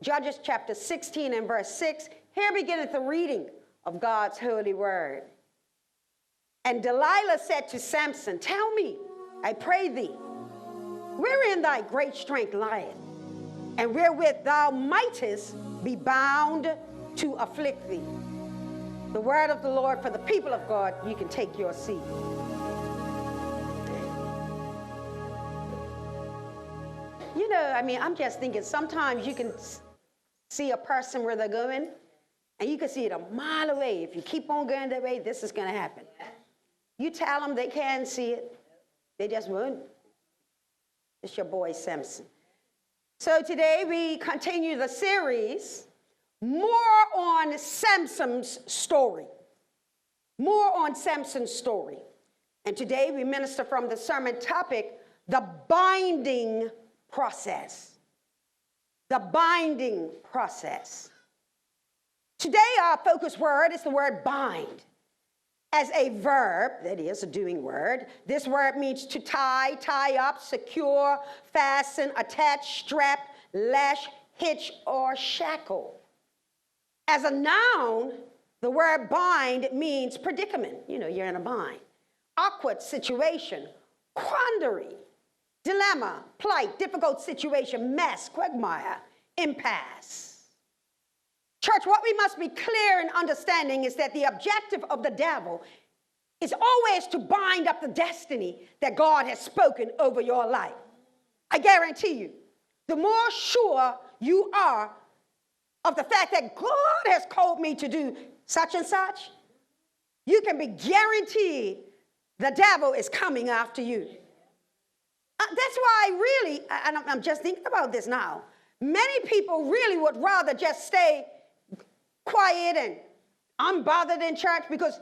Judges chapter 16 and verse 6. Here beginneth the reading of God's holy word. And Delilah said to Samson, tell me, I pray thee, wherein thy great strength lieth, and wherewith thou mightest be bound to afflict thee. The word of the Lord for the people of God. You can take your seat. You know, I mean, I'm just thinking sometimes you can see a person where they're going, and you can see it a mile away. If you keep on going that way, this is going to happen. You tell them they can't see it, they just won't. It's your boy Samson. So today we continue the series, more on Samson's story. More on Samson's story. And today we minister from the sermon topic, the binding process. The binding process. Today our focus word is the word bind. As a verb, that is a doing word, this word means to tie, tie up, secure, fasten, attach, strap, lash, hitch, or shackle. As a noun, the word bind means predicament. You know, you're in a bind. Awkward situation, quandary, dilemma, plight, difficult situation, mess, quagmire, impasse. Church, what we must be clear in understanding is that the objective of the devil is always to bind up the destiny that God has spoken over your life. I guarantee you, the more sure you are of the fact that God has called me to do such and such, you can be guaranteed the devil is coming after you. That's why really, and I'm just thinking about this now, many people really would rather just stay quiet and unbothered in church, because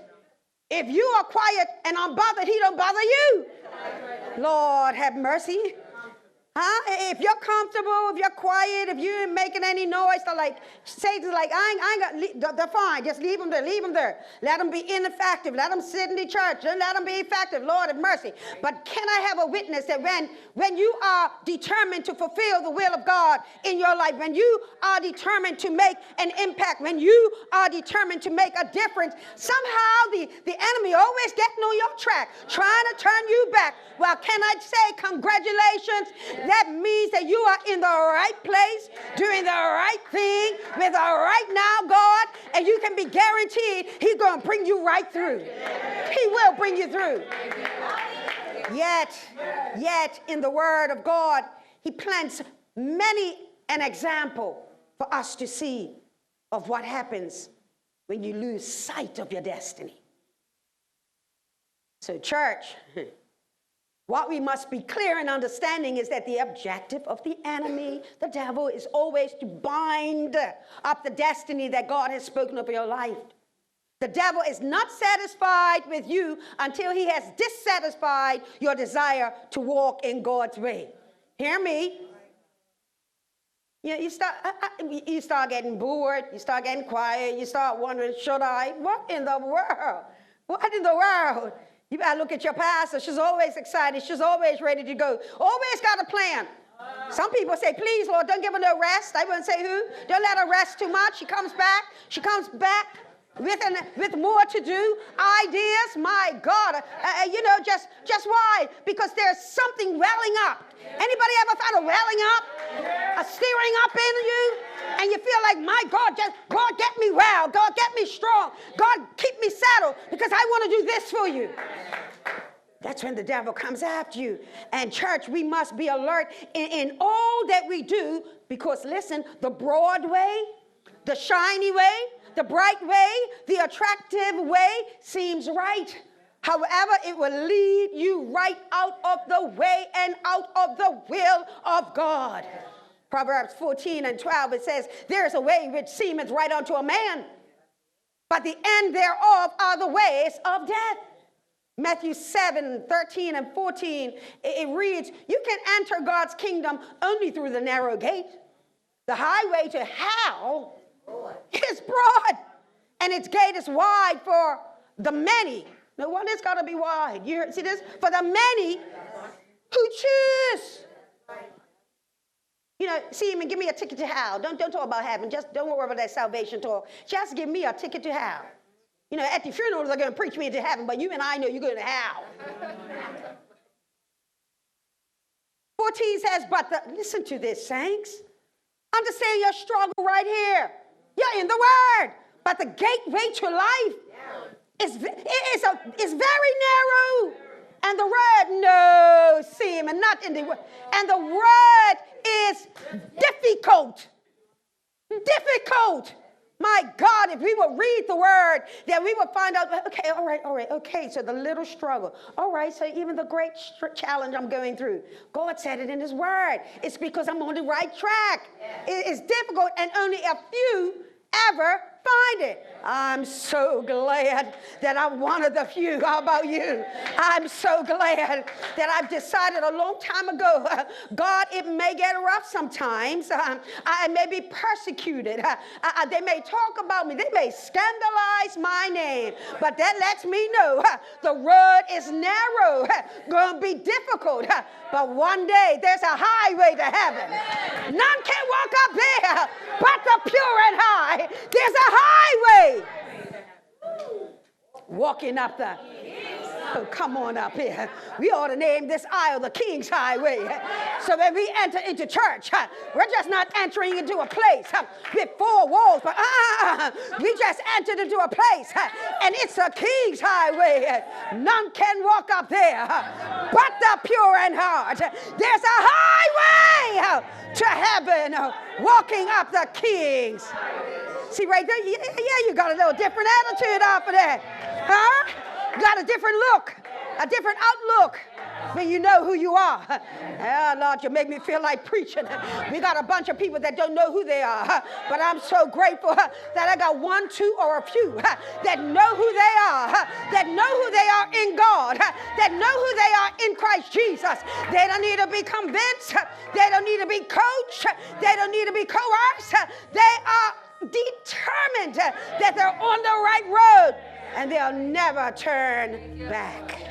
if you are quiet and unbothered, he don't bother you. Lord have mercy. If you're comfortable, if you're quiet, if you ain't making any noise, so like Satan's like, I ain't got, they're fine. Just leave them there, leave them there. Let them be ineffective. Let them sit in the church. Let them be effective. Lord have mercy. But can I have a witness that when you are determined to fulfill the will of God in your life, when you are determined to make an impact, when you are determined to make a difference, somehow the enemy always getting on your track, trying to turn you back. Well, can I say congratulations? That means that you are in the right place, doing the right thing, with the right now, God, and you can be guaranteed he's going to bring you right through. He will bring you through. Yet, in the Word of God, he plants many an example for us to see of what happens when you lose sight of your destiny. So, church, what we must be clear in understanding is that the objective of the enemy, the devil, is always to bind up the destiny that God has spoken over your life. The devil is not satisfied with you until he has dissatisfied your desire to walk in God's way. Hear me? You start getting bored, you start getting quiet, you start wondering, should I? What in the world? What in the world? You better look at your pastor. She's always excited. She's always ready to go. Always got a plan. Some people say, please, Lord, don't give her no rest. I wouldn't say who. Don't let her rest too much. She comes back. She comes back with more to do, ideas. My God. Just why? Because there's something welling up. Anybody ever found a welling up? A stirring up in you? And you feel like, my God, God, get me well. God, get me strong. God, keep me settled because I want to do this for you. That's when the devil comes after you. And church, we must be alert in all that we do, because listen, the broad way, the shiny way, the bright way, the attractive way seems right. However, it will lead you right out of the way and out of the will of God. Proverbs 14 and 12, it says, there is a way which seemeth right unto a man, but the end thereof are the ways of death. Matthew 7, 13 and 14, it reads, you can enter God's kingdom only through the narrow gate. The highway to hell is broad, and its gate is wide for the many. No one is going to be wide. You see this? For the many who choose. You know, Seaman, give me a ticket to hell. Don't talk about heaven. Just don't worry about that salvation talk. Just give me a ticket to hell. You know, at the funeral, they're going to preach me into heaven, but you and I know you're going to hell. 14 says, listen to this, saints. Understand your struggle right here. You're in the Word. But the gateway to life is very narrow. And the word, no, Seaman, not in the word. And the word is difficult. Difficult. My God, if we will read the word, then we will find out, okay, all right, okay, so the little struggle. All right, so even the great challenge I'm going through, God said it in his word. It's because I'm on the right track. It's difficult, and only a few ever find it. I'm so glad that I'm one of the few. How about you? I'm so glad that I've decided a long time ago, God, it may get rough sometimes. I may be persecuted. They may talk about me. They may scandalize my name. But that lets me know the road is narrow, going to be difficult. But one day there's a highway to heaven. None can walk up there but the pure and high. There's a highway. Walking up the, oh, come on up here. We ought to name this aisle the King's Highway. So when we enter into church, we're just not entering into a place with four walls, but we just entered into a place, and it's a King's Highway. None can walk up there but the pure in heart. There's a highway to heaven, walking up the King's. See right there? Yeah, you got a little different attitude off of that. Huh? You got a different look, a different outlook when you know who you are. Oh, Lord, you make me feel like preaching. We got a bunch of people that don't know who they are. But I'm so grateful that I got one, two, or a few that know who they are, that know who they are in God, that know who they are in Christ Jesus. They don't need to be convinced. They don't need to be coached. They don't need to be coerced. They are determined that they're on the right road and they'll never turn back.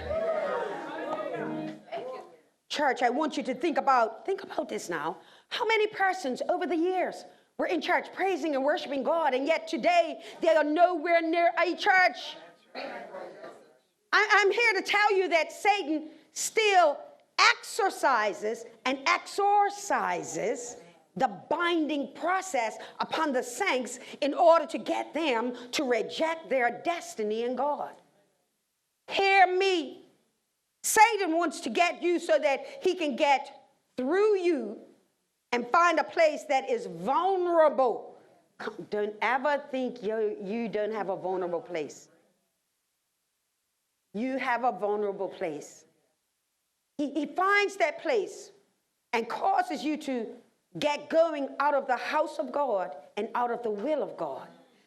Church, I want you to think about this now. How many persons over the years were in church praising and worshiping God, and yet today they are nowhere near a church? I'm here to tell you that Satan still exercises and exorcises the binding process upon the saints in order to get them to reject their destiny in God. Hear me. Satan wants to get you so that he can get through you and find a place that is vulnerable. Don't ever think you don't have a vulnerable place. You have a vulnerable place. He finds that place and causes you to get going out of the house of God and out of the will of God.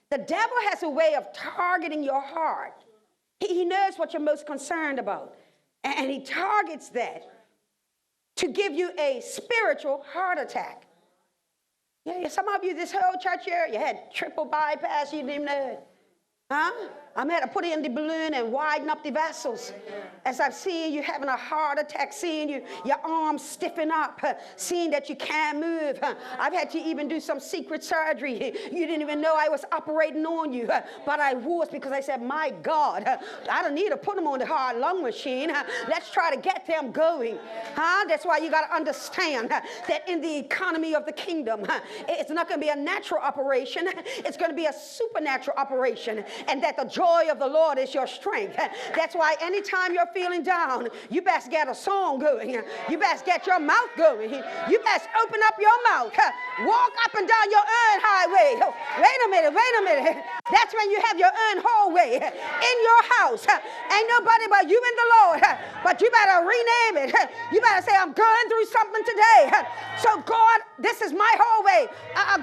The devil has a way of targeting your heart. He knows what you're most concerned about. And he targets that to give you a spiritual heart attack. Yeah, some of you, this whole church year, you had triple bypass, you didn't even know it. Huh? I'm had to put in the balloon and widen up the vessels. As I've seen you having a heart attack, seeing your arms stiffen up, seeing that you can't move. I've had to even do some secret surgery. You didn't even know I was operating on you, but I was, because I said, my God, I don't need to put them on the hard lung machine. Let's try to get them going. That's why you got to understand that in the economy of the kingdom, it's not going to be a natural operation. It's going to be a supernatural operation, and that the joy of the Lord is your strength. That's why anytime you're feeling down, you best get a song going. You best get your mouth going. You best open up your mouth. Walk up and down your own highway. Wait a minute. That's when you have your own hallway in your house. Ain't nobody but you and the Lord. But you better rename it. You better say, I'm going through something today. So God, this is my hallway.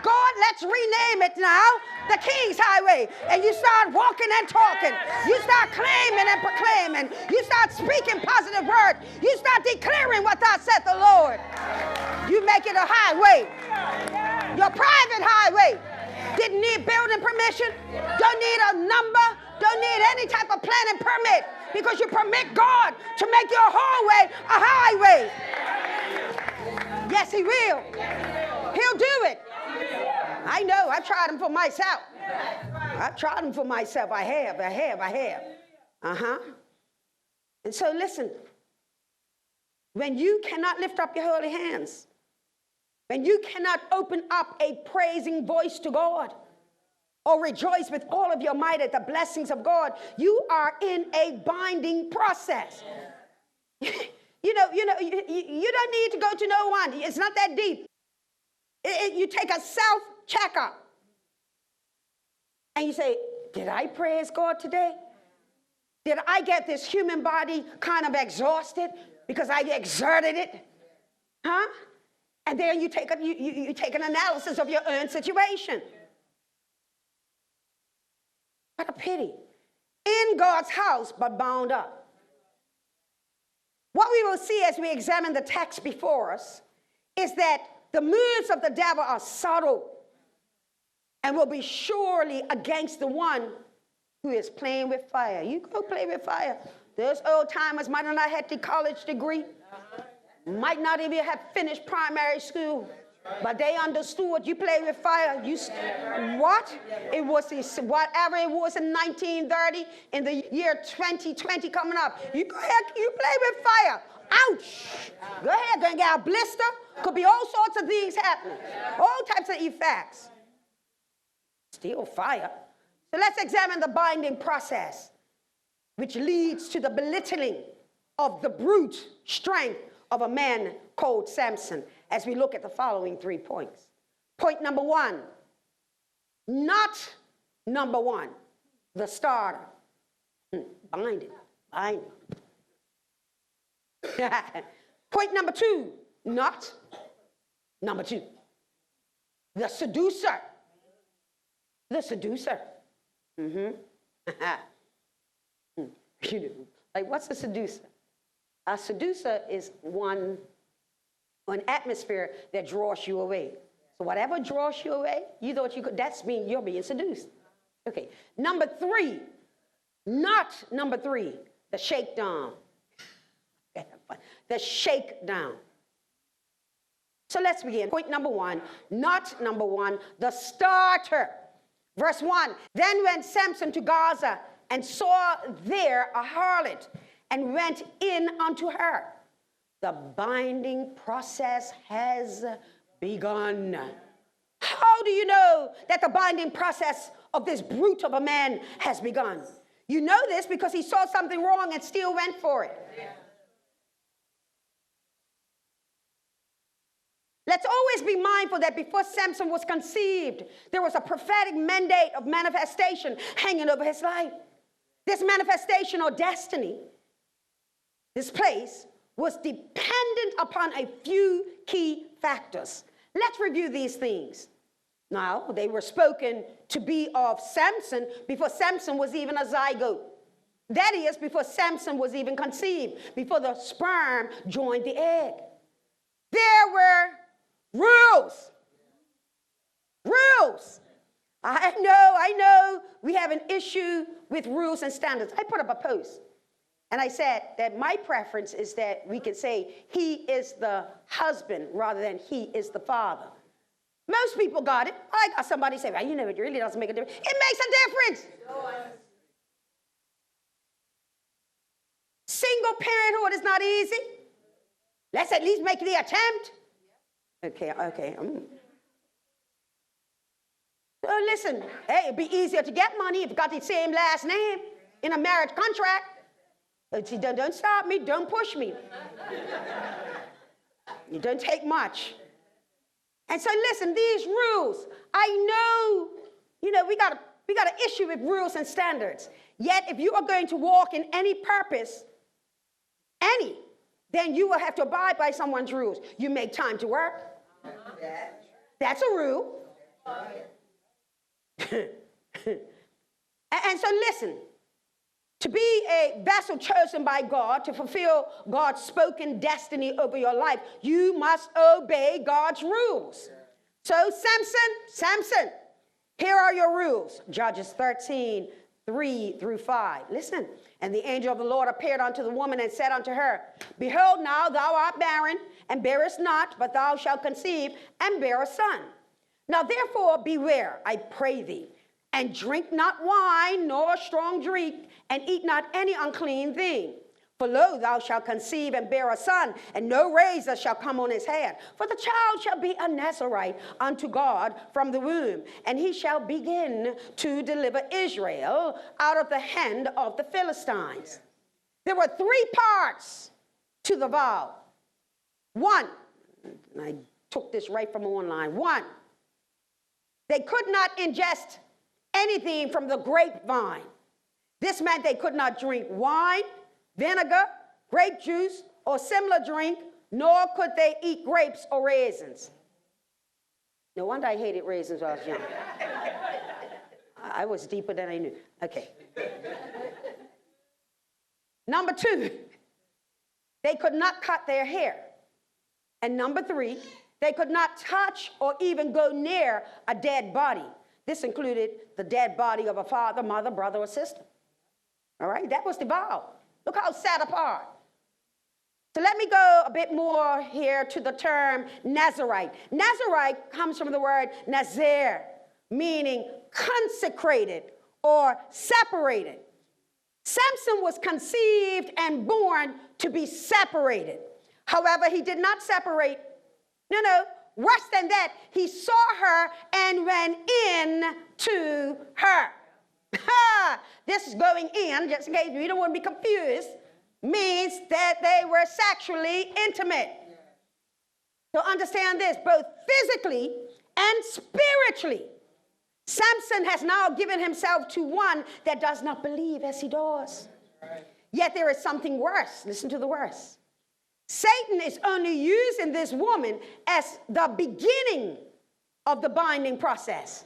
God, let's rename it now the King's Highway. And you start walking and talking. You start claiming and proclaiming. You start speaking positive words. You start declaring what thus saith the Lord. You make it a highway. Your private highway. Didn't need building permission. Don't need a number. Don't need any type of planning permit, because you permit God to make your hallway a highway. Yes, he will. He'll do it. I know. I've tried them for myself. I've tried them for myself. I have. Uh-huh. And so listen, when you cannot lift up your holy hands, when you cannot open up a praising voice to God or rejoice with all of your might at the blessings of God, you are in a binding process. You don't need to go to no one. It's not that deep. You take a self-checkup and you say, did I praise God today? Did I get this human body kind of exhausted because I exerted it? Huh? And then you take an analysis of your own situation. What a pity. In God's house, but bound up. What we will see as we examine the text before us is that the moves of the devil are subtle and will be surely against the one who is playing with fire. You go play with fire. Those old timers might not have had the college degree, might not even have finished primary school, but they understood you play with fire. What? It was whatever it was in 1930, in the year 2020 coming up. You go ahead, you play with fire. Ouch! Go ahead, gonna get a blister. Could be all sorts of things happening. All types of effects. Still fire. So let's examine the binding process, which leads to the belittling of the brute strength of a man called Samson, as we look at the following 3 points. Point number 1, not number 1, the starter. Binding. Point number 2, not number 2, the seducer. The seducer. Like, what's a seducer? A seducer is an atmosphere that draws you away. So whatever draws you away, you thought you could, that's mean you're being seduced. Okay. Number 3, not number 3, the shakedown. The shakedown. So let's begin. Point number 1, not number 1, the starter. Verse 1, then went Samson to Gaza and saw there a harlot and went in unto her. The binding process has begun. How do you know that the binding process of this brute of a man has begun? You know this because he saw something wrong and still went for it. Let's always be mindful that before Samson was conceived, there was a prophetic mandate of manifestation hanging over his life. This manifestation or destiny, this place, was dependent upon a few key factors. Let's review these things. Now, they were spoken to be of Samson before Samson was even a zygote. That is, before Samson was even conceived, before the sperm joined the egg. There were rules. Rules. I know we have an issue with rules and standards. I put up a post and I said that my preference is that we can say he is the husband rather than he is the father. Most people got it. I got somebody say, well, it really doesn't make a difference. It makes a difference. Single parenthood is not easy. Let's at least make the attempt. Okay. So listen, hey, it'd be easier to get money if you got the same last name in a marriage contract. Don't stop me, don't push me. You don't take much. And so listen, these rules, I know, we got an issue with rules and standards. Yet if you are going to walk in any purpose, then you will have to abide by someone's rules. You make time to work. That's a rule. And so listen, to be a vessel chosen by God to fulfill God's spoken destiny over your life, you must obey God's rules. So Samson, here are your rules. Judges 13, 3 through 5. Listen. And the angel of the Lord appeared unto the woman and said unto her, behold, now thou art barren and bearest not, but thou shalt conceive and bear a son. Now therefore beware, I pray thee, and drink not wine nor strong drink, and eat not any unclean thing. For lo, thou shalt conceive and bear a son, and no razor shall come on his head. For the child shall be a Nazarite unto God from the womb, and he shall begin to deliver Israel out of the hand of the Philistines. There were 3 parts to the vow. 1, and I took this right from online. 1, they could not ingest anything from the grapevine. This meant they could not drink wine, vinegar, grape juice, or similar drink, nor could they eat grapes or raisins. No wonder I hated raisins when I was young. I was deeper than I knew. Okay. Number 2, they could not cut their hair. And number 3, they could not touch or even go near a dead body. This included the dead body of a father, mother, brother, or sister. All right, that was the vow. Look how set apart. So let me go a bit more here to the term Nazarite. Nazarite comes from the word Nazir, meaning consecrated or separated. Samson was conceived and born to be separated. However, he did not separate. No. Worse than that, he saw her and went in to her. This is going in, just in case you don't want to be confused, means that they were sexually intimate. So understand this, both physically and spiritually. Samson has now given himself to one that does not believe as he does. Yet there is something worse. Listen to the worst. Satan is only using this woman as the beginning of the binding process.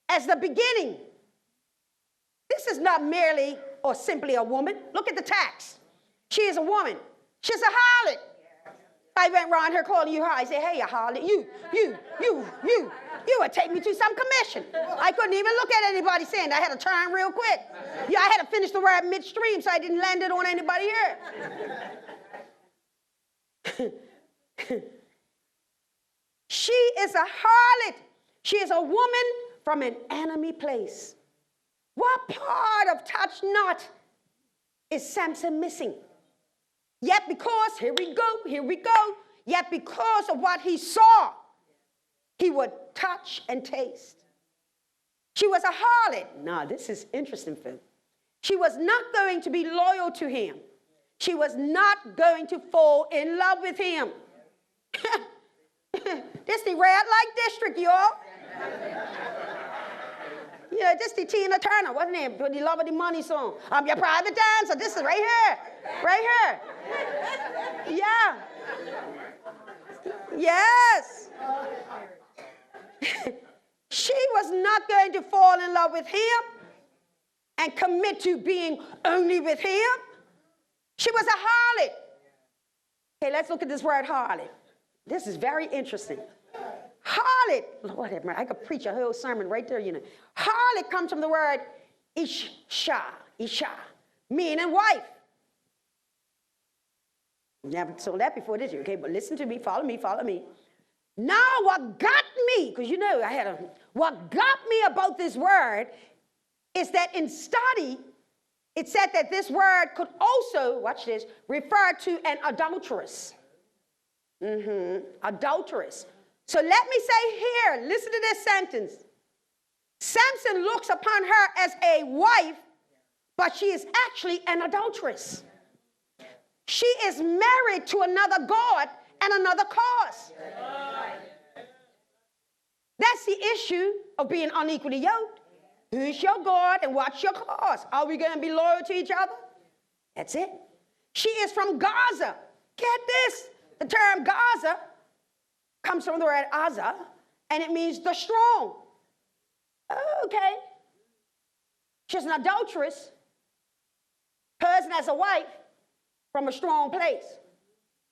As the beginning. This is not merely or simply a woman. Look at the text. She is a woman. She's a harlot. I went around her calling you her. I said, hey, you harlot, you would take me to some commission. I couldn't even look at anybody saying I had to turn real quick. Yeah, I had to finish the word midstream so I didn't land it on anybody here. She is a harlot. She is a woman from an enemy place. What part of touch not is Samson missing? Yet because, here we go, yet because of what he saw, he would touch and taste. She was a harlot. Now, this is interesting, Phil. She was not going to be loyal to him. She was not going to fall in love with him. This the red light district, y'all. Yeah, this the Tina Turner, wasn't it? For the Love of the Money song. I'm your private dancer. This is right here. Right here. Yeah. Yes. She was not going to fall in love with him and commit to being only with him. She was a harlot. Okay, let's look at this word harlot. This is very interesting. Harlot, Lord have mercy, I could preach a whole sermon right there, you know. Harlot comes from the word isha, meaning wife. Never saw that before, did you? Okay, but listen to me, follow me. Now what got me, because you know what got me about this word is that in study, it said that this word could also, watch this, refer to an adulteress. Adulteress. So let me say here, listen to this sentence. Samson looks upon her as a wife, but she is actually an adulteress. She is married to another god and another cause. That's the issue of being unequally yoked. Who's your God and what's your cause? Are we going to be loyal to each other? That's it. She is from Gaza. Get this. The term Gaza comes from the word Aza, and it means the strong. Okay. She's an adulteress, posing as a wife from a strong place.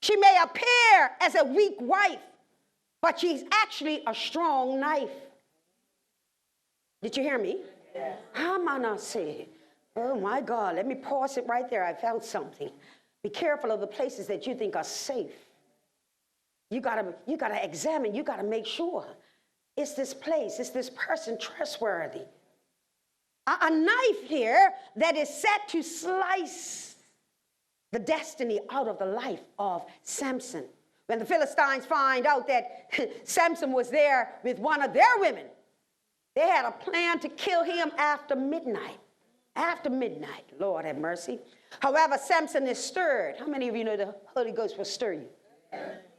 She may appear as a weak wife, but she's actually a strong knife. Did you hear me? Yeah. Oh my God, let me pause it right there. I felt something. Be careful of the places that you think are safe. You gotta examine, you gotta make sure. Is this place, is this person trustworthy? A knife here that is set to slice the destiny out of the life of Samson. When the Philistines find out that Samson was there with one of their women, they had a plan to kill him after midnight. After midnight, Lord have mercy. However, Samson is stirred. How many of you know the Holy Ghost will stir you?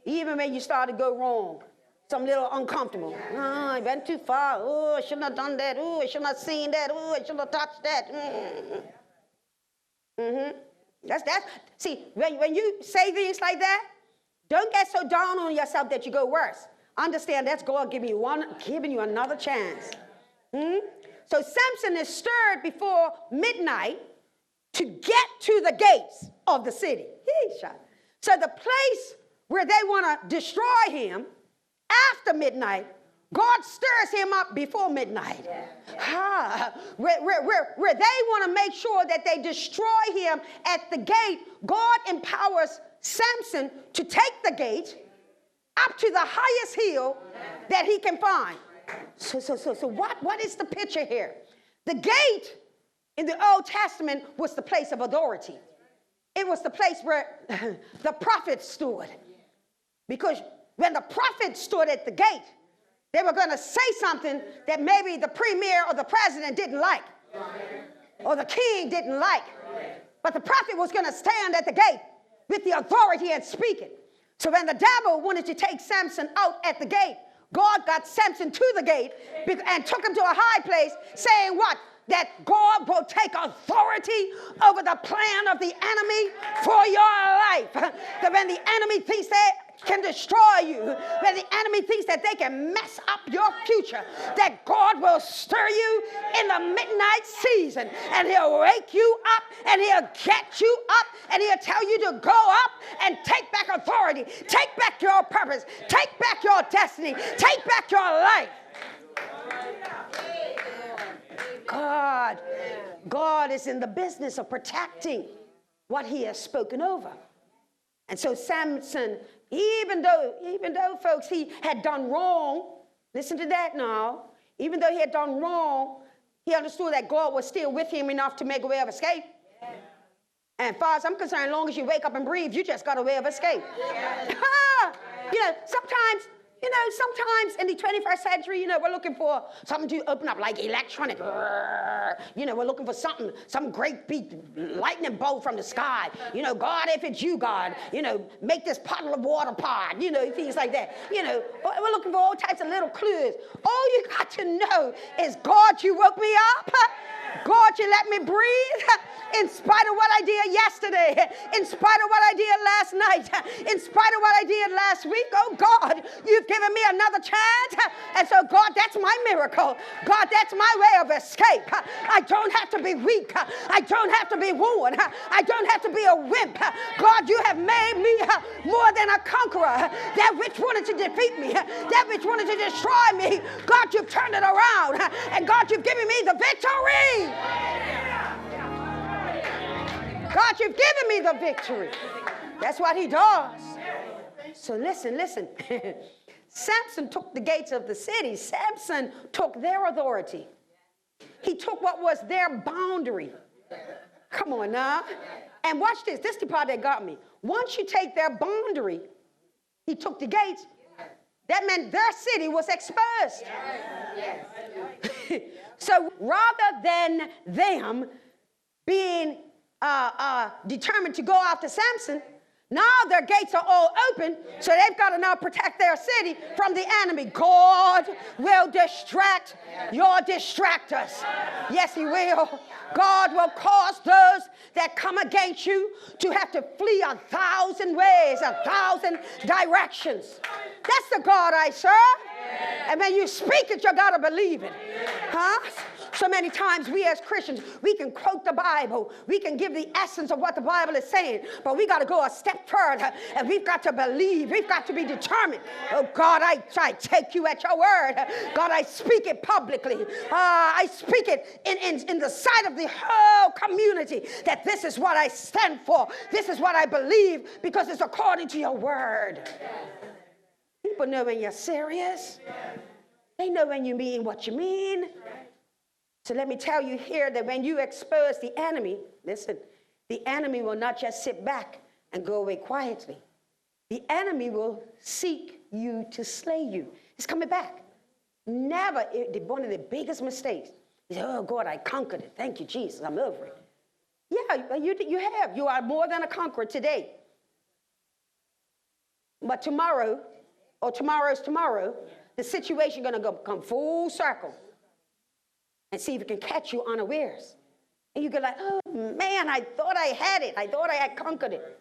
Even when you start to go wrong, some little uncomfortable. Oh, I went too far. Oh, I shouldn't have done that. Oh, I shouldn't have seen that. Oh, I shouldn't have touched that. That's. See, when you say things like that, don't get so down on yourself that you go worse. Understand that's God giving you another chance. So Samson is stirred before midnight to get to the gates of the city. So the place where they want to destroy him after midnight, God stirs him up before midnight. Where they want to make sure that they destroy him at the gate, God empowers Samson to take the gate up to the highest hill that he can find. So what is the picture here? The gate in the Old Testament was the place of authority. It was the place where the prophet stood. Because when the prophet stood at the gate, they were going to say something that maybe the premier or the president didn't like, or the king didn't like. But the prophet was going to stand at the gate with the authority and speak it. So when the devil wanted to take Samson out at the gate, God got Samson to the gate and took him to a high place, saying what? That God will take authority over the plan of the enemy for your life. That when the enemy thinks they can destroy you, when the enemy thinks that they can mess up your future, that God will stir you in the midnight season, and he'll wake you up, and he'll get you up, and he'll tell you to go up and take back authority, take back your purpose, take back your destiny, take back your life. God is in the business of protecting what he has spoken over. And so Samson, even though folks, he had done wrong, listen to that now, even though he had done wrong, he understood that God was still with him enough to make a way of escape. And as far as I'm concerned, as long as you wake up and breathe, you just got a way of escape. Sometimes in the 21st century, we're looking for something to open up, like electronic. We're looking for some great big lightning bolt from the sky. God, if it's you, God, make this puddle of water part, things like that. We're looking for all types of little clues. All you got to know is, God, you woke me up. God, you let me breathe. In spite of what I did yesterday, in spite of what I did last night, in spite of what I did last week, oh God, you've given me another chance. And so, God, that's my miracle. God, that's my way of escape. I don't have to be weak. I don't have to be worn. I don't have to be a wimp. God, you have made me more than a conqueror. That which wanted to defeat me, that which wanted to destroy me, God, you've turned it around. And God, you've given me the victory. God, you've given me the victory. That's what he does. So listen. Samson took the gates of the city. Samson took their authority. He took what was their boundary. Come on now. And watch this. This is the part that got me. Once you take their boundary, he took the gates. That meant their city was exposed. So rather than them being determined to go after Samson, now their gates are all open, so they've got to now protect their city from the enemy. God will distract your distractors. Yes, he will. God will cause those that come against you to have to flee 1,000 ways, 1,000 directions. That's the God I serve. And when you speak it, you got to believe it. So many times we as Christians, we can quote the Bible. We can give the essence of what the Bible is saying. But we got to go a step further. And we've got to believe. We've got to be determined. Oh, God, I take you at your word. God, I speak it publicly. I speak it in the sight of the whole community that this is what I stand for. This is what I believe because it's according to your word. People know when you're serious. They know when you mean what you mean. So let me tell you here that when you expose the enemy, listen, the enemy will not just sit back and go away quietly. The enemy will seek you to slay you. He's coming back. Never, one of the biggest mistakes is, oh God, I conquered it. Thank you, Jesus, I'm over it. Yeah, you have. You are more than a conqueror today. But tomorrow, or tomorrow's tomorrow, the situation going to come full circle and see if it can catch you unawares. And you go like, oh man, I thought I had it. I thought I had conquered it.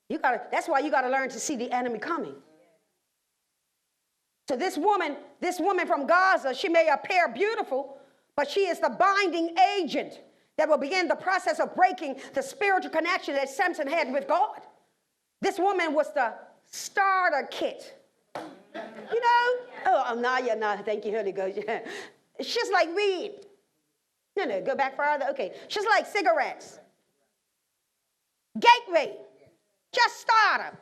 That's why you got to learn to see the enemy coming. So this woman from Gaza, she may appear beautiful, but she is the binding agent that will begin the process of breaking the spiritual connection that Samson had with God. This woman was the starter kit. You know? No, thank you, Holy Ghost. It's just like weed. No, go back further. Okay, just like cigarettes. Gateway. Just starter.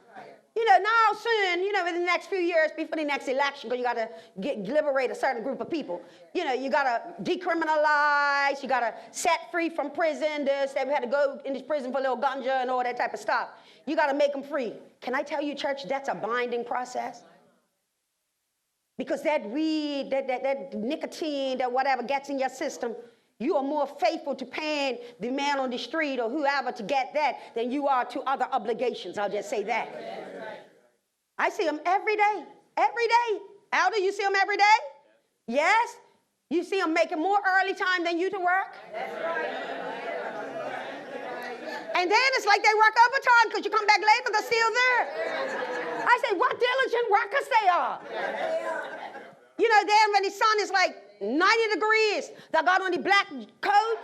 You know, now soon, you know, in the next few years before the next election, because you got to liberate a certain group of people. You know, you got to decriminalize, you got to set free from prison. They had to go into prison for a little ganja and all that type of stuff. You got to make them free. Can I tell you, church, that's a binding process? Because that weed, that nicotine, that whatever gets in your system, you are more faithful to paying the man on the street or whoever to get that than you are to other obligations. I'll just say that. I see them every day. Every day. Elder, you see them every day? Yes? You see them making more early time than you to work? That's right. And then it's like they work overtime because you come back late, but they're still there. I say, what diligent workers they are. You know, then when the sun is like 90 degrees, they got on the black coat,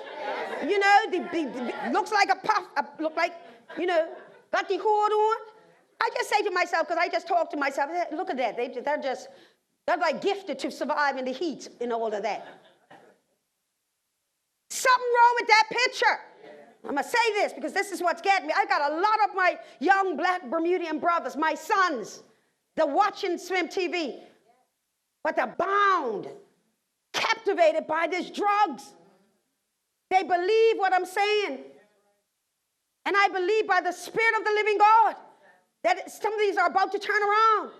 you know, the looks like a puff, look like, you know, got the hood on. I just say to myself, because I just talk to myself, look at that, they're like gifted to survive in the heat and all of that. Something wrong with that picture. I'm going to say this because this is what's getting me. I got a lot of my young black Bermudian brothers, my sons, they're watching Swim TV, but they're bound, captivated by these drugs. They believe what I'm saying. And I believe by the Spirit of the living God that some of these are about to turn around.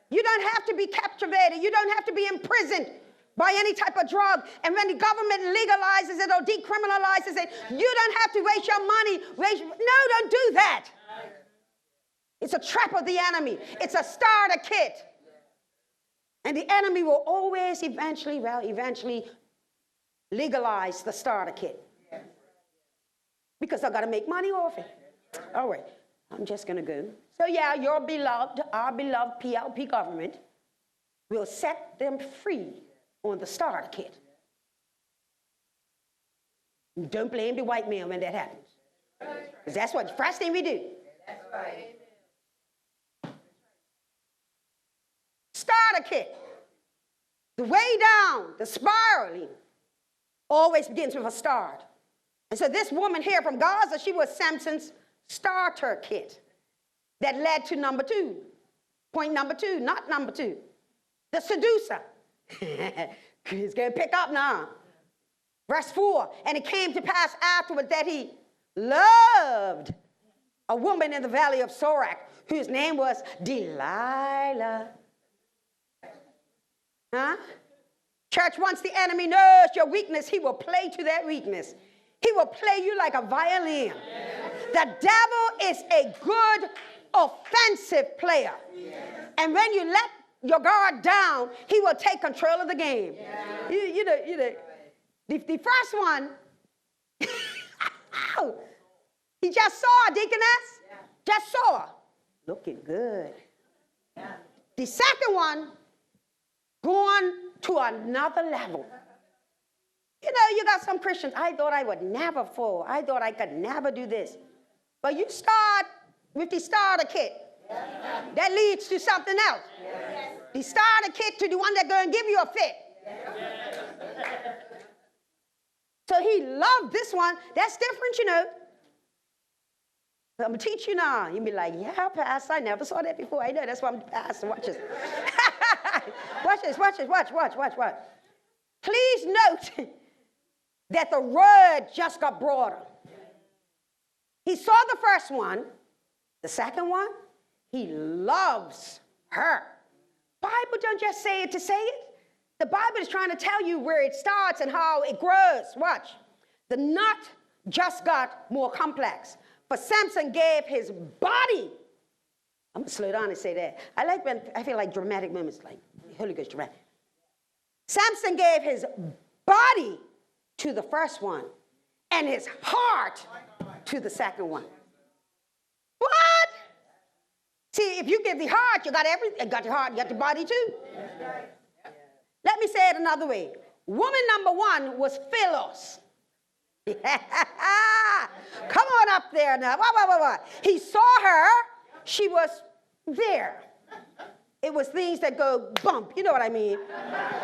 You don't have to be captivated. You don't have to be imprisoned by any type of drug. And when the government legalizes it or decriminalizes it, you don't have to waste your money. No, don't do that. It's a trap of the enemy. It's a starter kit. And the enemy will always eventually legalize the starter kit. Because I got to make money off it. All right, I'm just going to go. So yeah, our beloved PLP government will set them free on the starter kit. Don't blame the white man when that happens. Because that's what the first thing we do. That's right. Starter kit. The way down, the spiraling, always begins with a start. And so this woman here from Gaza, she was Samson's starter kit that led to number two. Point number two, not number two. The seducer. He's going to pick up now. Verse 4, and it came to pass afterward that he loved a woman in the valley of Sorek, whose name was Delilah. Huh? Church, once the enemy knows your weakness, he will play to that weakness. He will play you like a violin. The devil is a good offensive player. And when you let your guard down, he will take control of the game. You know, the first one, he just saw, deaconess, just saw. Looking good. The second one, going to another level. You know, you got some Christians, I thought I would never fall. I thought I could never do this. But you start with the starter kit. That leads to something else. The starter kit to the one that's going to give you a fit. So he loved this one. That's different, you know. I'm going to teach you now. You'll be like, yeah, Pastor, I never saw that before. I know, that's why I'm the pastor. Watch this. Watch this, watch this, watch. Please note that the word just got broader. He saw the first one. The second one, he loves her. Bible don't just say it to say it. The Bible is trying to tell you where it starts and how it grows. Watch. The knot just got more complex. For Samson gave his body. I'm going to slow down and say that. I like when I feel like dramatic moments, like Holy Ghost dramatic. Samson gave his body to the first one and his heart to the second one. What? See, if you give the heart, you got everything. You got the heart, you got the body too. Let me say it another way. Woman number one was Philos. Yeah. Come on up there now. What? He saw her. She was there. It was things that go bump, you know what I mean,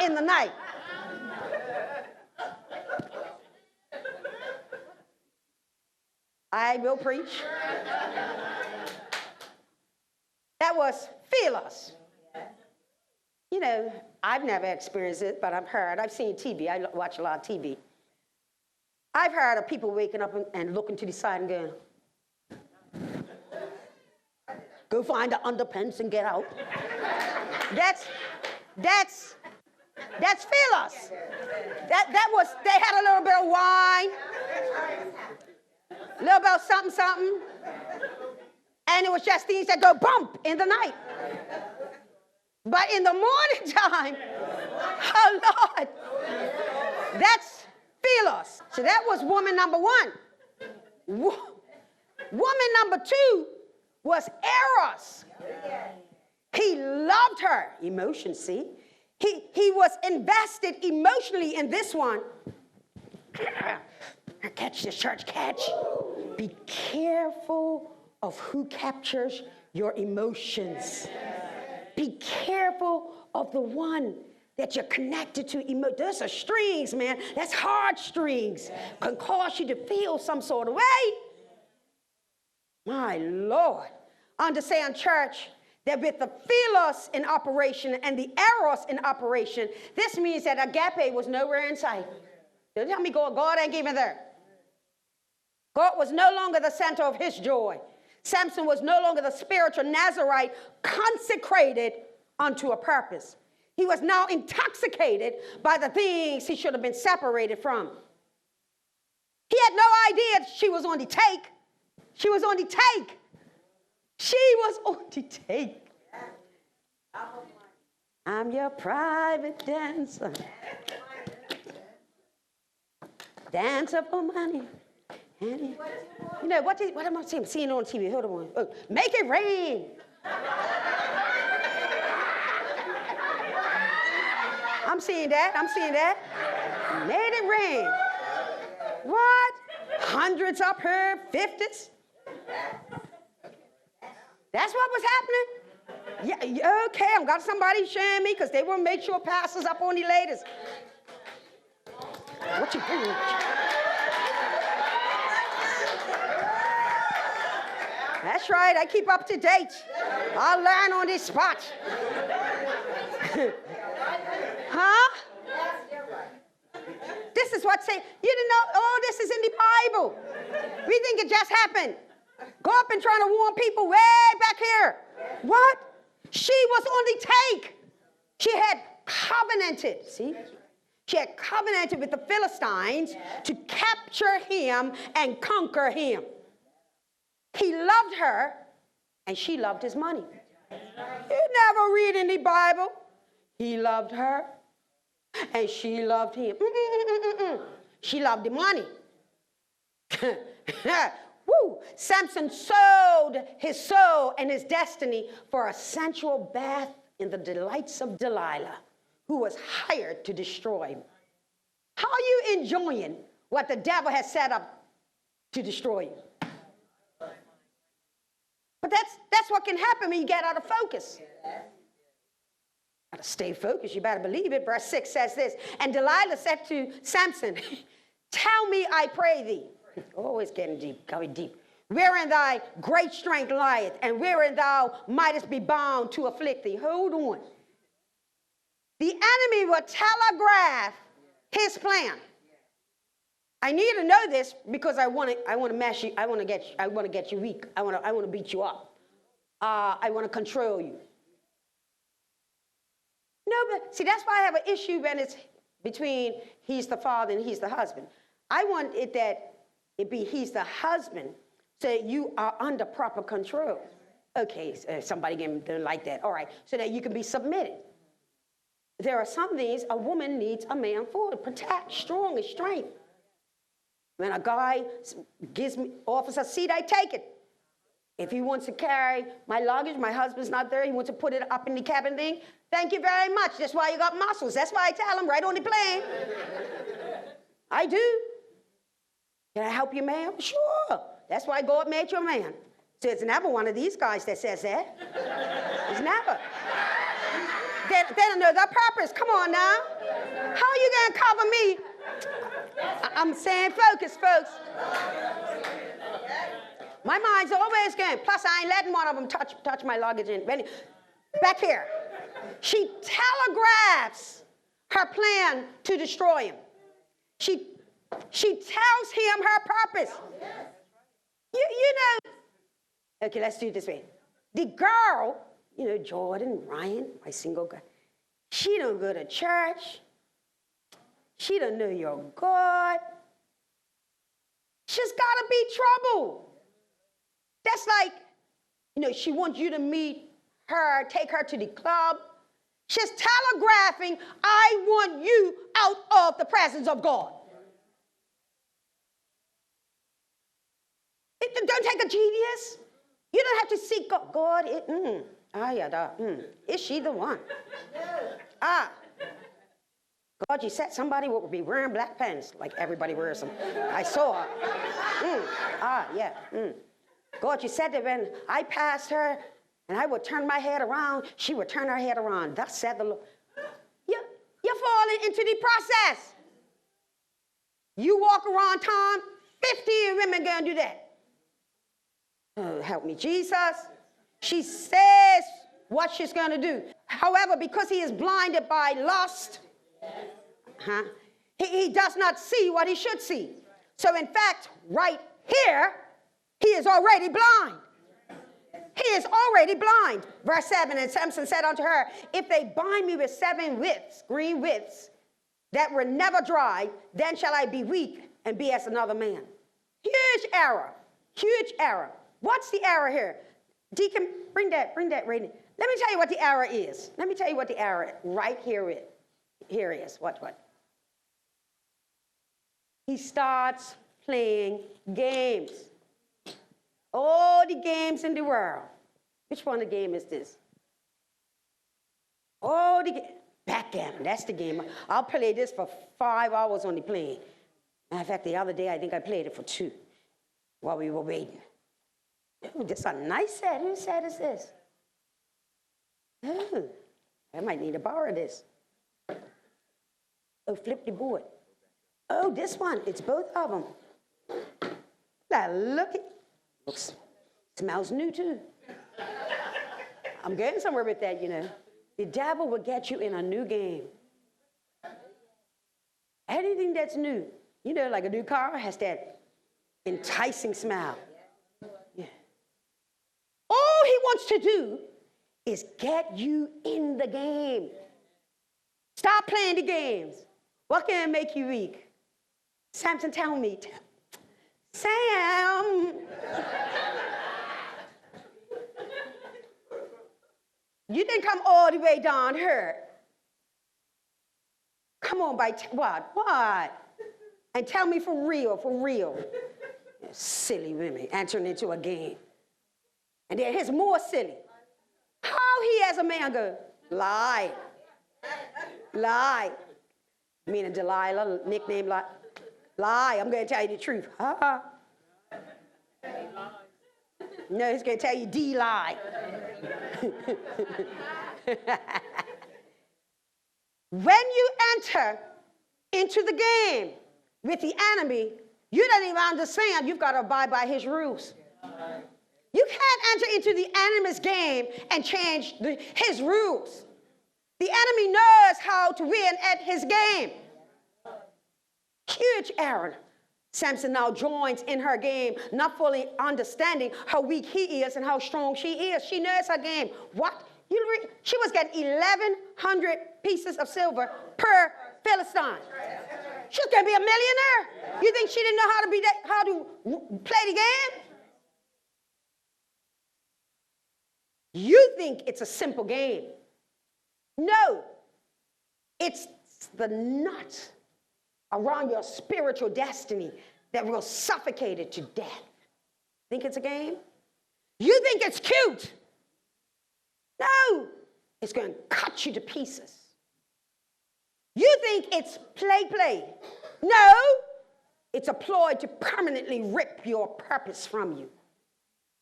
in the night. I will preach. That was Philos. You know, I've never experienced it, but I've heard. I've seen TV. I watch a lot of TV. I've heard of people waking up and looking to the side and going, go find the underpants and get out. That's Philos. That was, they had a little bit of wine, a little bit of something, and it was just things that go bump in the night. But in the morning time, oh Lord, that's Philos. So that was woman number one. Woman number two was Eros. He loved her. Emotion, see? He was invested emotionally in this one. Catch this, church, catch. Be careful of who captures your emotions. Be careful of the one that you're connected to. Those are strings, man. That's heartstrings. Can cause you to feel some sort of way. My Lord. Understand, church, that with the Philos in operation and the Eros in operation, this means that agape was nowhere in sight. Don't tell me God ain't even there. God was no longer the center of his joy. Samson was no longer the spiritual Nazarite consecrated unto a purpose. He was now intoxicated by the things he should have been separated from. He had no idea she was on the take. She was on the take. She was on the take. I'm your private dancer. Dancer for money. You know, what am I seeing on TV? Hold on. Oh, make it rain. I'm seeing that. Made it rain. What? Hundreds up here, 50s. That's what was happening? Yeah, okay, I've got somebody sharing me because they will make sure pastors up on the latest. What you doing? That's right, I keep up to date. I'll learn on this spot. Huh? This is what say, you didn't know, oh, this is in the Bible. We think it just happened. Go up and try to warn people way back here. What? She was on the take. She had covenanted, see? She had covenanted with the Philistines to capture him and conquer him. He loved her, and she loved his money. You never read in the Bible. He loved her, and she loved him. She loved the money. Woo! Samson sold his soul and his destiny for a sensual bath in the delights of Delilah, who was hired to destroy him. How are you enjoying what the devil has set up to destroy you? But that's what can happen when you get out of focus. Gotta stay focused, you better believe it. Verse 6 says this, and Delilah said to Samson, tell me, I pray thee. Always getting deep, going deep. wherein thy great strength lieth, and wherein thou mightest be bound to afflict thee. Hold on. The enemy will telegraph his plan. I need to know this because I want to mess you. I want to get you weak. I want to beat you up. I want to control you. No, but see, that's why I have an issue when it's between he's the father and he's the husband. I want it that it be he's the husband, so that you are under proper control. Okay, somebody didn't like that. All right, so that you can be submitted. There are some things a woman needs a man for, to protect, strong and strength. When a guy offers a seat, I take it. If he wants to carry my luggage, my husband's not there, he wants to put it up in the cabin thing, thank you very much. That's why you got muscles. That's why I tell him right on the plane. I do. Can I help you, ma'am? Sure. That's why God made you a man. So it's never one of these guys that says that. It's never. They don't know their purpose. Come on now. How are you going to cover me? I'm saying focus, folks. My mind's always going. Plus, I ain't letting one of them touch my luggage. Back here. She telegraphs her plan to destroy him. She tells him her purpose. You know. Okay, let's do it this way. The girl, Jordan, Ryan, my single guy, she don't go to church. She don't know your God. She's got to be trouble. That's like, she wants you to meet her, take her to the club. She's telegraphing, I want you out of the presence of God. Don't take a genius. You don't have to seek God. Is she the one? God, you said somebody would be wearing black pants like everybody wears them. I saw her. God, you said that when I passed her and I would turn my head around, she would turn her head around. Thus said the Lord. You're falling into the process. You walk around town, 50 women going to do that. Oh, help me, Jesus. She says what she's going to do. However, because he is blinded by lust, he does not see what he should see. So in fact, right here, he is already blind. He is already blind. Verse 7, and Samson said unto her, if they bind me with 7 whips, green whips, that were never dried, then shall I be weak and be as another man. Huge error. Huge error. What's the error here? Deacon, bring that rating. Let me tell you what the error is. Let me tell you what the error right here is. Here is. What? He starts playing games. All the games in the world. Which one of the game is this? All the backgammon. That's the game. I'll play this for 5 hours on the plane. Matter of fact, the other day I think I played it for 2 while we were waiting. Oh, this is a nice set. Whose set is this? Oh, I might need to borrow this. Oh, flip the board. Oh, this one. It's both of them. Now look it. Smells new too. I'm getting somewhere with that, The devil will get you in a new game. Anything that's new, like a new car has that enticing smell. Yeah. All he wants to do is get you in the game. Stop playing the games. What can make you weak? Samson, tell me. Sam. You didn't come all the way down here. Come on, what? And tell me for real. Silly women entering into a game. And then here's more silly. How he as a man go, lie. Meaning Delilah, nickname lie. I'm going to tell you the truth. No, he's going to tell you D-lie. When you enter into the game with the enemy, you don't even understand you've got to abide by his rules. You can't enter into the enemy's game and change his rules. The enemy knows how to win at his game. Huge error. Samson now joins in her game, not fully understanding how weak he is and how strong she is. She knows her game. What? She was getting 1,100 pieces of silver per Philistine. She was going to be a millionaire. You think she didn't know how to play the game? You think it's a simple game. No. It's the nut around your spiritual destiny that will suffocate it to death. Think it's a game? You think it's cute? No, it's going to cut you to pieces. You think it's play. No, it's a ploy to permanently rip your purpose from you.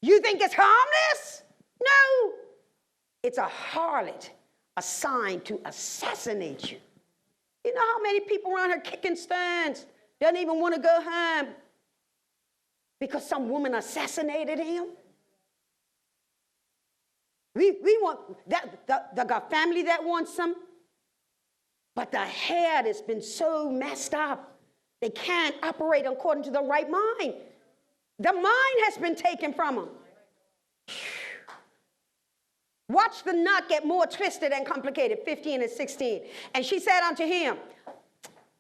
You think it's harmless? No, it's a harlot assigned to assassinate you. You know how many people around here kicking stones, doesn't even want to go home because some woman assassinated him? We want that. They got family that wants them, but the head has been so messed up, they can't operate according to the right mind. The mind has been taken from them. Watch the knot get more twisted and complicated, 15 and 16. And she said unto him,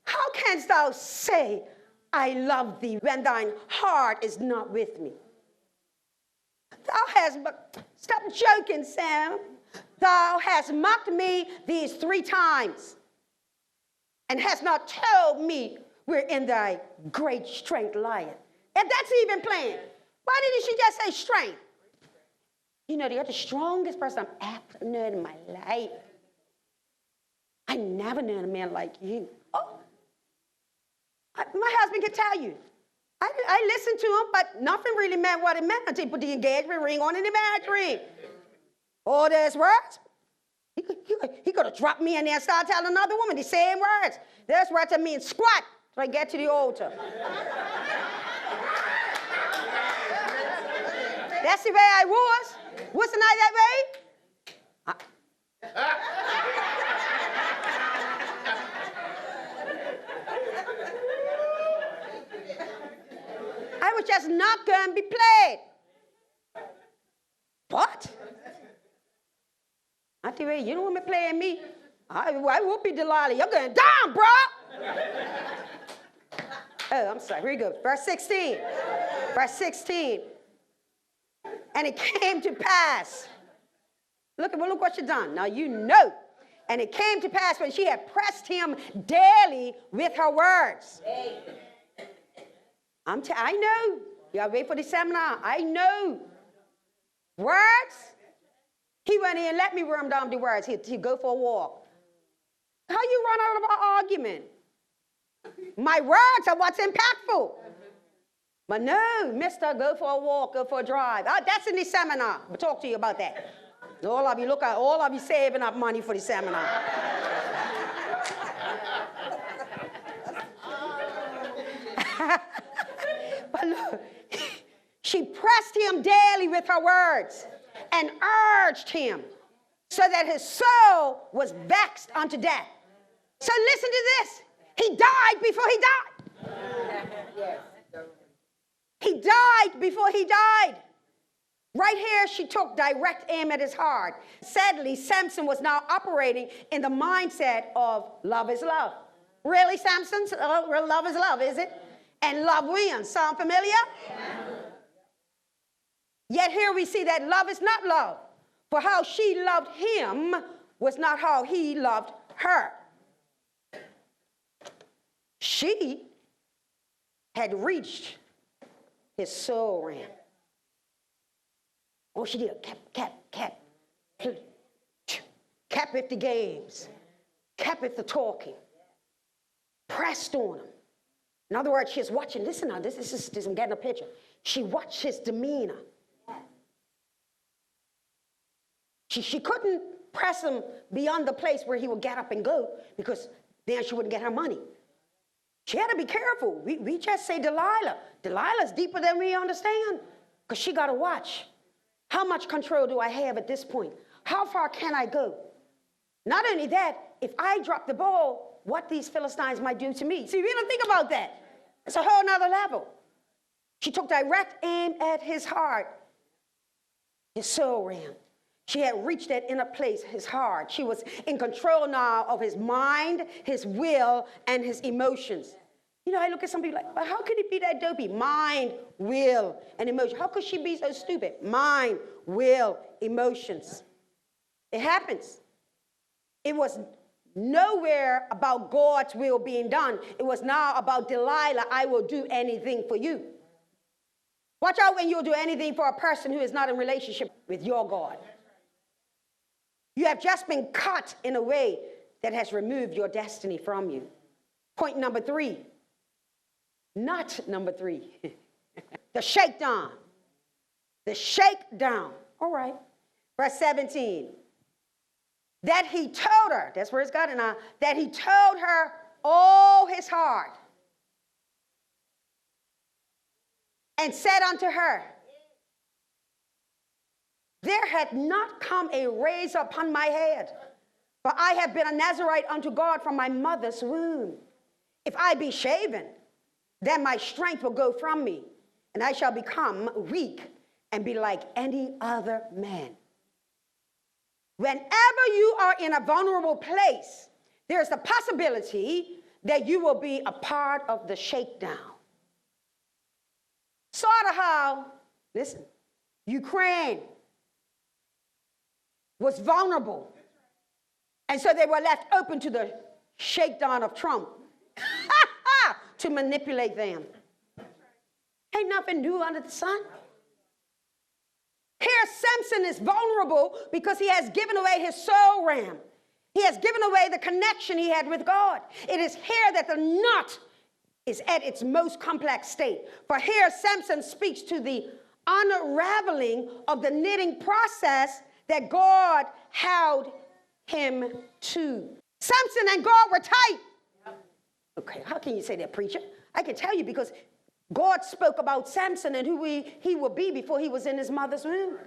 how canst thou say, I love thee, when thine heart is not with me? Thou hast, stop joking, Sam. Thou hast mocked me these 3 times, and hast not told me wherein thy great strength lieth. And that's even plain. Why didn't she just say strength? You know, you're the strongest person I've ever known in my life. I never known a man like you. Oh, my husband can tell you. I listened to him, but nothing really meant what it meant until he put the engagement ring on in the marriage ring. All those words. He could have dropped me in there and started telling another woman the same words. Those words that mean squat till I get to the altar. That's the way I was. Wasn't I that way? I was just not going to be played. What? I tell you, you don't want me playing me. I will be Delilah. You're going down, bro. Oh, I'm sorry. Here we go. Verse 16. Verse 16. And it came to pass. Look what you done. Now you know. And it came to pass when she had pressed him daily with her words. I know. You gotta wait for the seminar. I know. Words. He went in and let me worm down the words. He'd go for a walk. How you run out of an argument? My words are what's impactful. But no, mister, go for a walk, go for a drive. That's in the seminar. We'll talk to you about that. All of you saving up money for the seminar. But look, she pressed him daily with her words and urged him so that his soul was vexed unto death. So listen to this. He died before he died. He died before he died. Right here, she took direct aim at his heart. Sadly, Samson was now operating in the mindset of love is love. Really, Samson? Love is love, is it? And love wins. Sound familiar? Yeah. Yet here we see that love is not love. For how she loved him was not how he loved her. She had reached his soul realm. Oh, she did. Kept with the games. Kept with the talking. Pressed on him. In other words, she's watching. Listen now, this is I'm getting a picture. She watched his demeanor. She couldn't press him beyond the place where he would get up and go, because then she wouldn't get her money. She had to be careful. We just say Delilah. Delilah's deeper than we understand. Because she got to watch. How much control do I have at this point? How far can I go? Not only that, if I drop the ball, what these Philistines might do to me. See, we don't think about that. It's a whole nother level. She took direct aim at his heart, his soul realm. She had reached that inner place, his heart. She was in control now of his mind, his will, and his emotions. You know, I look at some people like, well, how could he be that dopey? Mind, will, and emotion. How could she be so stupid? Mind, will, emotions. It happens. It was nowhere about God's will being done. It was now about Delilah, I will do anything for you. Watch out when you'll do anything for a person who is not in relationship with your God. You have just been cut in a way that has removed your destiny from you. Point number 3. Not number 3. The shakedown. The shakedown. All right. Verse 17. That he told her, that's where it's got it now, that he told her all his heart. And said unto her, there had not come a razor upon my head, for I have been a Nazarite unto God from my mother's womb. If I be shaven, then my strength will go from me, and I shall become weak and be like any other man. Whenever you are in a vulnerable place, there's the possibility that you will be a part of the shakedown. Sort of how, listen, Ukraine was vulnerable. And so they were left open to the shakedown of Trump to manipulate them. Ain't nothing new under the sun. Here, Samson is vulnerable because he has given away his soul ram. He has given away the connection he had with God. It is here that the knot is at its most complex state. For here, Samson speaks to the unraveling of the knitting process that God held him to. Samson and God were tight. Okay, how can you say that, preacher? I can tell you because God spoke about Samson and who he would be before he was in his mother's womb.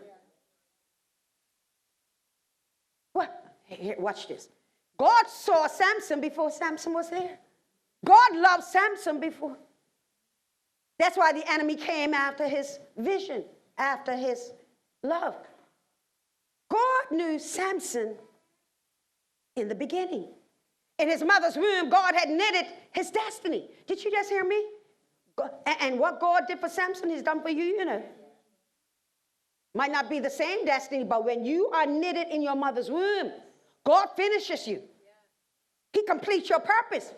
What? Here, watch this. God saw Samson before Samson was there. God loved Samson before. That's why the enemy came after his vision, after his love. God knew Samson in the beginning. In his mother's womb, God had knitted his destiny. Did you just hear me? And what God did for Samson, he's done for you, you know. Might not be the same destiny, but when you are knitted in your mother's womb, God finishes you. He completes your purpose.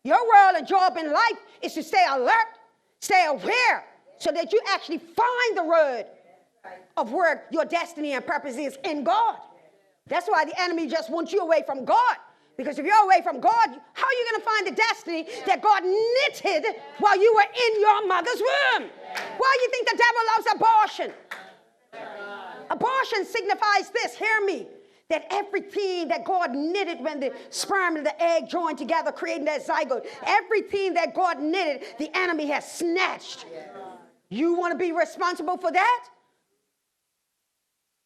Your role and job in life is to stay alert, stay aware, so that you actually find the road of where your destiny and purpose is in God. That's why the enemy just wants you away from God. Because if you're away from God, how are you going to find the destiny that God knitted while you were in your mother's womb? Why do you think the devil loves abortion? Abortion signifies this, hear me, that everything that God knitted when the sperm and the egg joined together, creating that zygote, everything that God knitted, the enemy has snatched. You want to be responsible for that?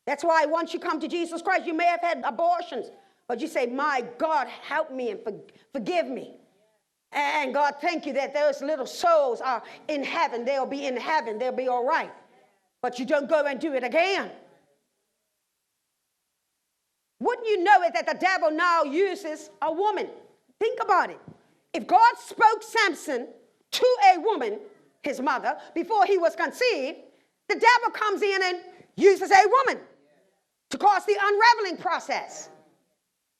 That's why once you come to Jesus Christ, you may have had abortions. But you say, my God, help me and forgive me. And God, thank you that those little souls are in heaven. They'll be in heaven. They'll be all right. But you don't go and do it again. Wouldn't you know it that the devil now uses a woman? Think about it. If God spoke Samson to a woman, his mother, before he was conceived, the devil comes in and uses a woman to cause the unraveling process.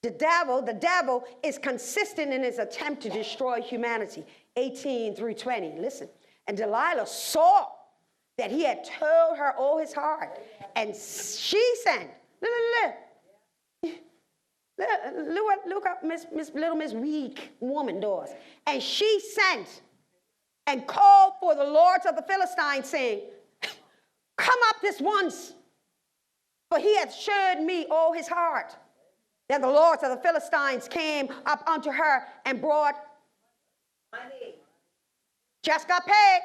The devil is consistent in his attempt to destroy humanity. 18 through 20, listen. And Delilah saw that he had told her all his heart. And she said, look up Miss weak woman does. And she sent and called for the lords of the Philistines, saying, come up this once, for he hath showed me all his heart. Then the lords of the Philistines came up unto her and brought money. Just got paid.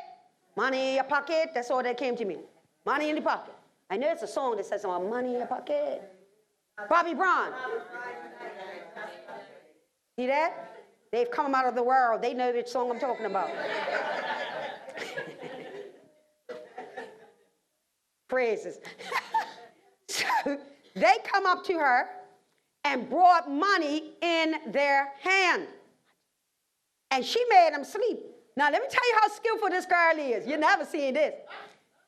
Money in your pocket, that's all that came to me. Money in the pocket. I know it's a song that says money in the pocket. Bobby Brown. See that? They've come out of the world. They know which song I'm talking about. Praises. So they come up to her and brought money in their hand. And she made them sleep. Now, let me tell you how skillful this girl is. You never seen this.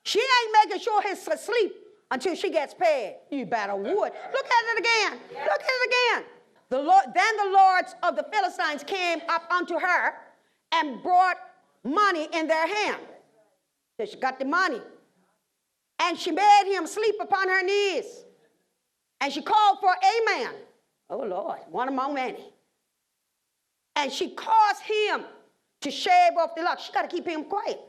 She ain't making sure he's asleep until she gets paid. You better would. Look at it again. Look at it again. Then the lords of the Philistines came up unto her and brought money in their hand. So she got the money. And she made him sleep upon her knees. And she called for a man. Oh, Lord, one among many. And she caused him to shave off the locks. She got to keep him quiet.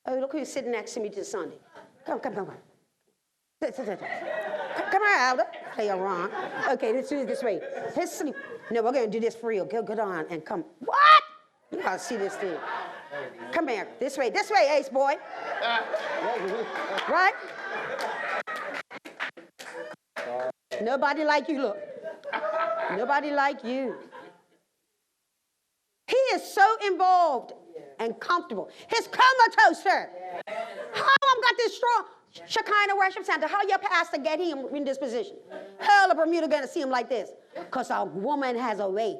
Oh, look who's sitting next to me this Sunday. Come. Come here, Elder. Play around. Okay, let's do it this way. His sleep. No, we're going to do this for real. Go on and come. What? You got to see this thing. Come here. This way, Ace boy. Right? Nobody like you, look. Nobody like you. He is so involved and comfortable. He's comatose, sir. How I'm got this strong Shekinah worship center? How your pastor get him in this position? Hell of Bermuda gonna see him like this? Because a woman has a way.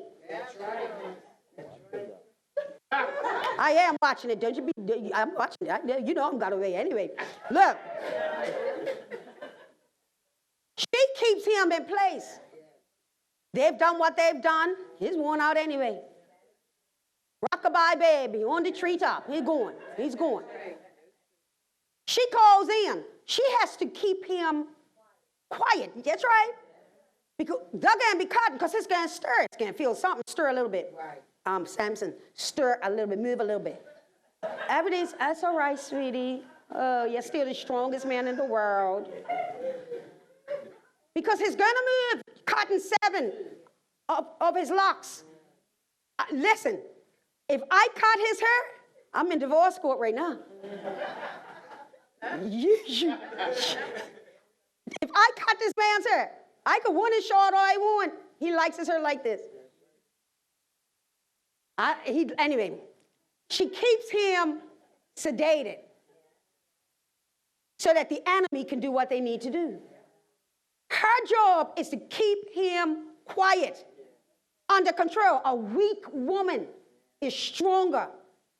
I am watching it. Don't you be? I'm watching it. You know I'm got a way anyway. Look. She keeps him in place. They've done what they've done. He's worn out anyway. Rockabye baby on the treetop. He's going. She calls in. She has to keep him quiet. That's right. Because they're going to be caught because it's going to stir. It's going to feel something. Stir a little bit. Samson, stir a little bit. Move a little bit. Everything's, that's all right, sweetie. Oh, you're still the strongest man in the world. Because he's going to move. Cotton 7 of his locks. Listen, if I cut his hair, I'm in divorce court right now. If I cut this man's hair, I could want it short all I want. He likes his hair like this. Anyway, she keeps him sedated so that the enemy can do what they need to do. Her job is to keep him quiet, under control. A weak woman is stronger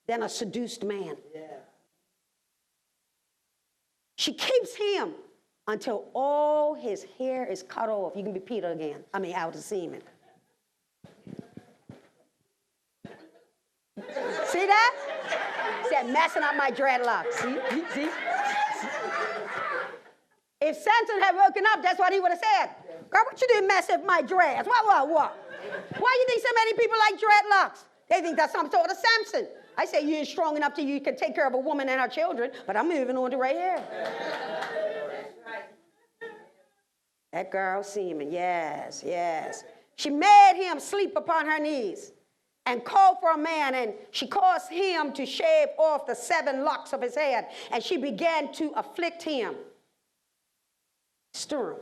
than a seduced man. Yeah. She keeps him until all his hair is cut off. You can be Peter again. Out of Seaman. See that? Said messing up my dreadlocks. See? If Samson had woken up, that's what he would have said. Girl, what you doing messing up my dreads? What? Why you think so many people like dreadlocks? They think that's some sort of Samson. I say you ain't strong enough till you can take care of a woman and her children, but I'm moving on to right here. That girl, Seaman, yes. She made him sleep upon her knees and called for a man, and she caused him to shave off the 7 locks of his head, and she began to afflict him. Stir him,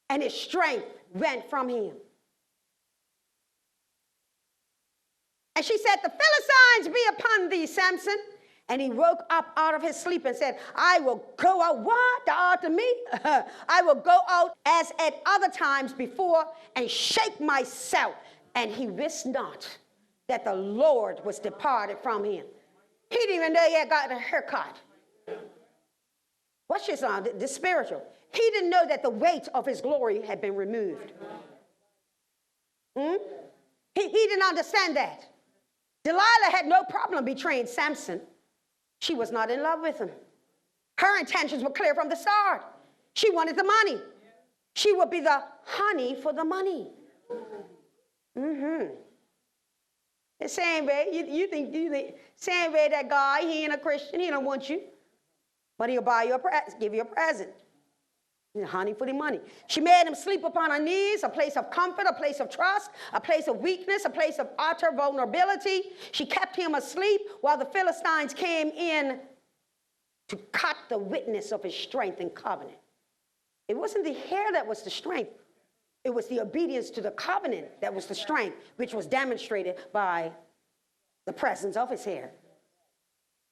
and his strength went from him. And she said, the Philistines be upon thee, Samson. And he woke up out of his sleep and said, I will go out. What? After me? I will go out as at other times before and shake myself. And he wist not that the Lord was departed from him. He didn't even know he had gotten a haircut. Watch this on, the spiritual. He didn't know that the weight of his glory had been removed. He didn't understand that. Delilah had no problem betraying Samson. She was not in love with him. Her intentions were clear from the start. She wanted the money. She would be the honey for the money. The same way, you think, same way that guy, he ain't a Christian, he don't want you. But he'll buy you give you a present. Honey for the money. She made him sleep upon her knees, a place of comfort, a place of trust, a place of weakness, a place of utter vulnerability. She kept him asleep while the Philistines came in to cut the witness of his strength and covenant. It wasn't the hair that was the strength. It was the obedience to the covenant that was the strength, which was demonstrated by the presence of his hair.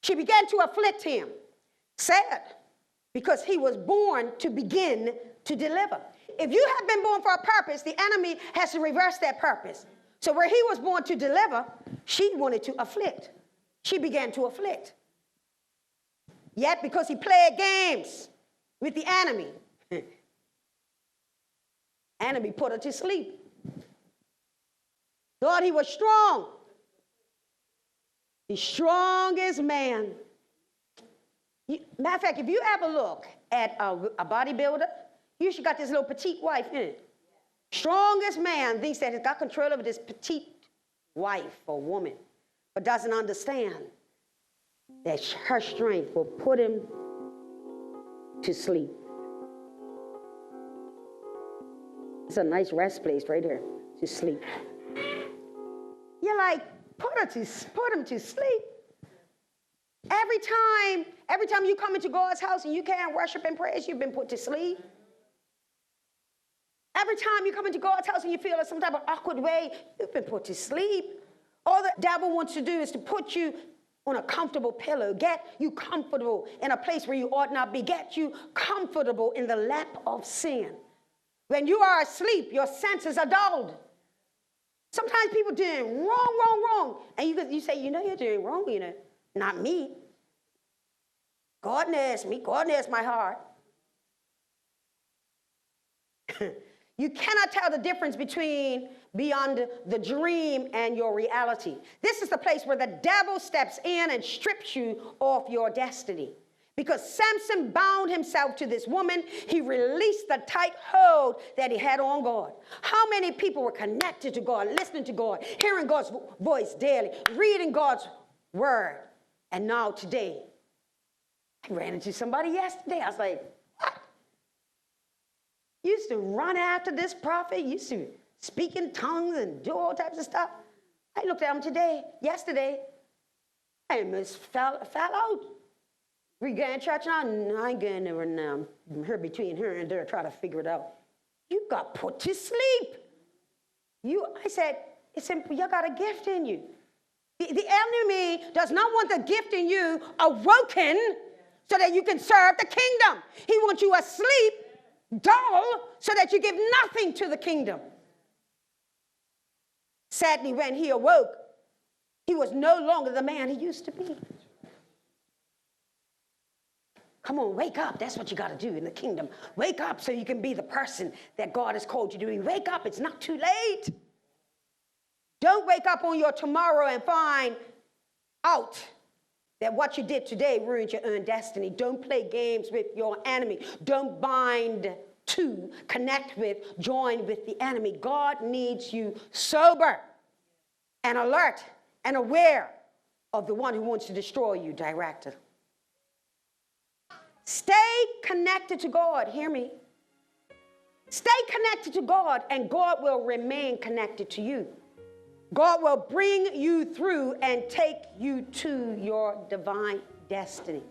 She began to afflict him, sad, because he was born to begin to deliver. If you have been born for a purpose, the enemy has to reverse that purpose. So where he was born to deliver, she wanted to afflict. She began to afflict. Yet because he played games with the enemy, enemy put her to sleep. Thought he was strong. The strongest man. Matter of fact, if you ever look at a bodybuilder, usually got this little petite wife in it. Strongest man thinks that he's got control over this petite wife or woman, but doesn't understand that her strength will put him to sleep. It's a nice rest place right here to sleep. You're like, put him to sleep. Every time you come into God's house and you can't worship and praise, you've been put to sleep. Every time you come into God's house and you feel in some type of awkward way, you've been put to sleep. All the devil wants to do is to put you on a comfortable pillow, get you comfortable in a place where you ought not be, get you comfortable in the lap of sin. When you are asleep, your senses are dulled. Sometimes people doing wrong. And you say, you know you're doing wrong, you know. Not me. God knows me. God knows my heart. You cannot tell the difference between beyond the dream and your reality. This is the place where the devil steps in and strips you of your destiny. Because Samson bound himself to this woman, he released the tight hold that he had on God. How many people were connected to God, listening to God, hearing God's voice daily, reading God's word? And now today, I ran into somebody yesterday. I was like, what? Used to run after this prophet, used to speak in tongues and do all types of stuff. I looked at him yesterday, I almost fell out. We going to church now? No, I ain't going nowhere now. I'm here between here and there trying to figure it out. You got put to sleep. I said, it's simple, you got a gift in you. The enemy does not want the gift in you awoken so that you can serve the kingdom. He wants you asleep, dull, so that you give nothing to the kingdom. Sadly, when he awoke, he was no longer the man he used to be. Come on, wake up. That's what you got to do in the kingdom. Wake up so you can be the person that God has called you to be. Wake up. It's not too late. Don't wake up on your tomorrow and find out that what you did today ruined your own destiny. Don't play games with your enemy. Don't bind to, connect with, join with the enemy. God needs you sober and alert and aware of the one who wants to destroy you, directed. Stay connected to God. Hear me. Stay connected to God, and God will remain connected to you. God will bring you through and take you to your divine destiny.